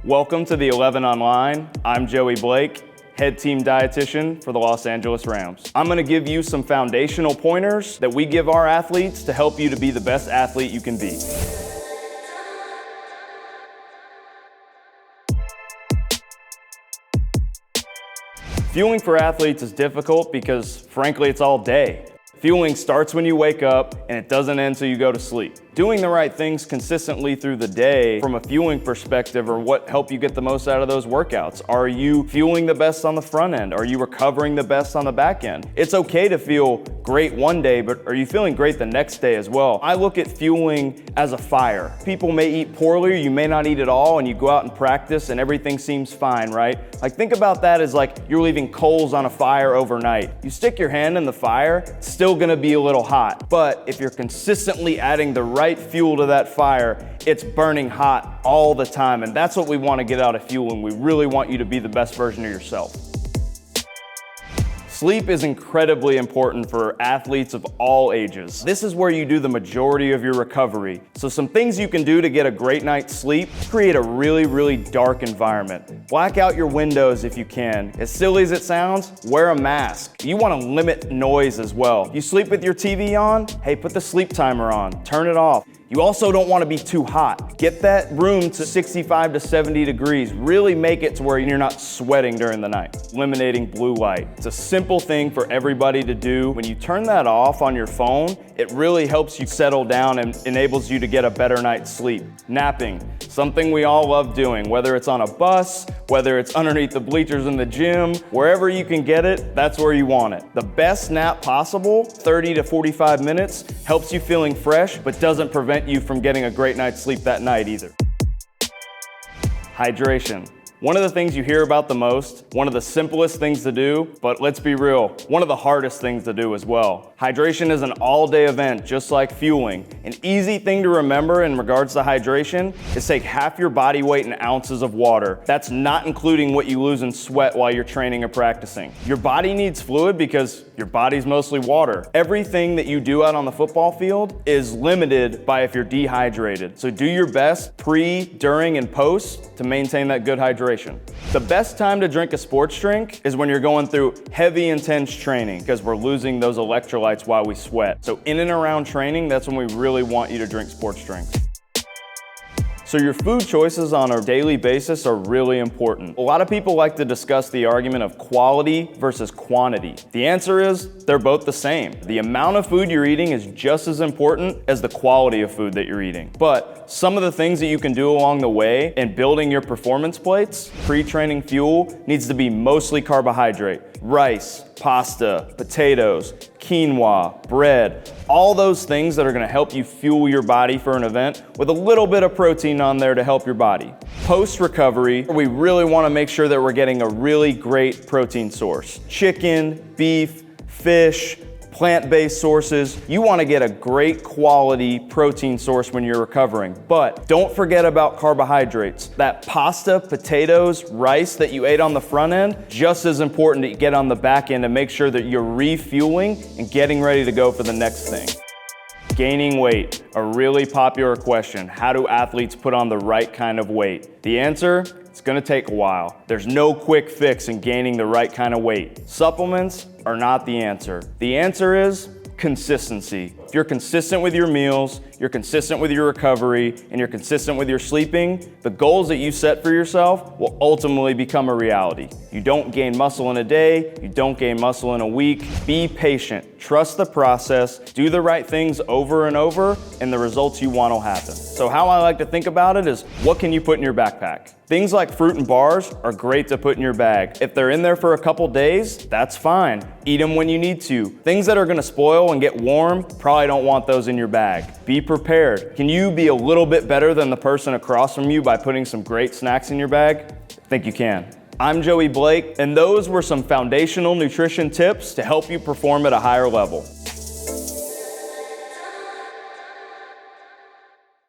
Welcome to the 11 Online. I'm Joey Blake, head team dietitian for the Los Angeles Rams. I'm gonna give you some foundational pointers that we give our athletes to help you to be the best athlete you can be. Fueling for athletes is difficult because, frankly, it's all day. Fueling starts when you wake up and it doesn't end until you go to sleep. Doing the right things consistently through the day from a fueling perspective are what help you get the most out of those workouts. Are you fueling the best on the front end? Are you recovering the best on the back end? It's okay to feel great one day, but are you feeling great the next day as well? I look at fueling as a fire. People may eat poorly, you may not eat at all, and you go out and practice and everything seems fine, right? Like, think about that as like you're leaving coals on a fire overnight. You stick your hand in the fire, it's still gonna be a little hot. But if you're consistently adding the right fuel to that fire, it's burning hot all the time. And that's what we want to get out of fueling. We really want you to be the best version of yourself. Sleep is incredibly important for athletes of all ages. This is where you do the majority of your recovery. So some things you can do to get a great night's sleep: create a really dark environment. Black out your windows if you can. As silly as it sounds, wear a mask. You want to limit noise as well. You sleep with your TV on? Hey, put the sleep timer on. Turn it off. You also don't want to be too hot. Get that room to 65 to 70 degrees. Really make it to where you're not sweating during the night. Eliminating blue light. It's a simple thing for everybody to do. When you turn that off on your phone, it really helps you settle down and enables you to get a better night's sleep. Napping, something we all love doing, whether it's on a bus, whether it's underneath the bleachers in the gym, wherever you can get it, that's where you want it. The best nap possible, 30 to 45 minutes, helps you feeling fresh, but doesn't prevent you from getting a great night's sleep that night either. Hydration. One of the things you hear about the most, one of the simplest things to do, but let's be real, one of the hardest things to do as well. Hydration is an all-day event, just like fueling. An easy thing to remember in regards to hydration is take half your body weight in ounces of water. That's not including what you lose in sweat while you're training or practicing. Your body needs fluid because your body's mostly water. Everything that you do out on the football field is limited by if you're dehydrated. So do your best pre, during, and post to maintain that good hydration. The best time to drink a sports drink is when you're going through heavy, intense training because we're losing those electrolytes while we sweat. So in and around training, that's when we really want you to drink sports drinks. So your food choices on a daily basis are really important. A lot of people like to discuss the argument of quality versus quantity. The answer is they're both the same. The amount of food you're eating is just as important as the quality of food that you're eating. But some of the things that you can do along the way in building your performance plates, pre-training fuel, needs to be mostly carbohydrate. Rice, pasta, potatoes, quinoa, bread, all those things that are gonna help you fuel your body for an event with a little bit of protein on there to help your body. Post-recovery, we really wanna make sure that we're getting a really great protein source. Chicken, beef, fish, plant-based sources. You want to get a great quality protein source when you're recovering, but don't forget about carbohydrates. That pasta, potatoes, rice that you ate on the front end, just as important to get on the back end and make sure that you're refueling and getting ready to go for the next thing. Gaining weight, a really popular question. How do athletes put on the right kind of weight? The answer, it's gonna take a while. There's no quick fix in gaining the right kind of weight. Supplements are not the answer. The answer is consistency. If you're consistent with your meals, you're consistent with your recovery, and you're consistent with your sleeping, the goals that you set for yourself will ultimately become a reality. You don't gain muscle in a day, you don't gain muscle in a week. Be patient, trust the process, do the right things over and over, and the results you want will happen. So how I like to think about it is, what can you put in your backpack? Things like fruit and bars are great to put in your bag. If they're in there for a couple days, that's fine. Eat them when you need to. Things that are gonna spoil and get warm, probably don't want those in your bag. Be prepared. Can you be a little bit better than the person across from you by putting some great snacks in your bag? I think you can. I'm Joey Blake, and those were some foundational nutrition tips to help you perform at a higher level.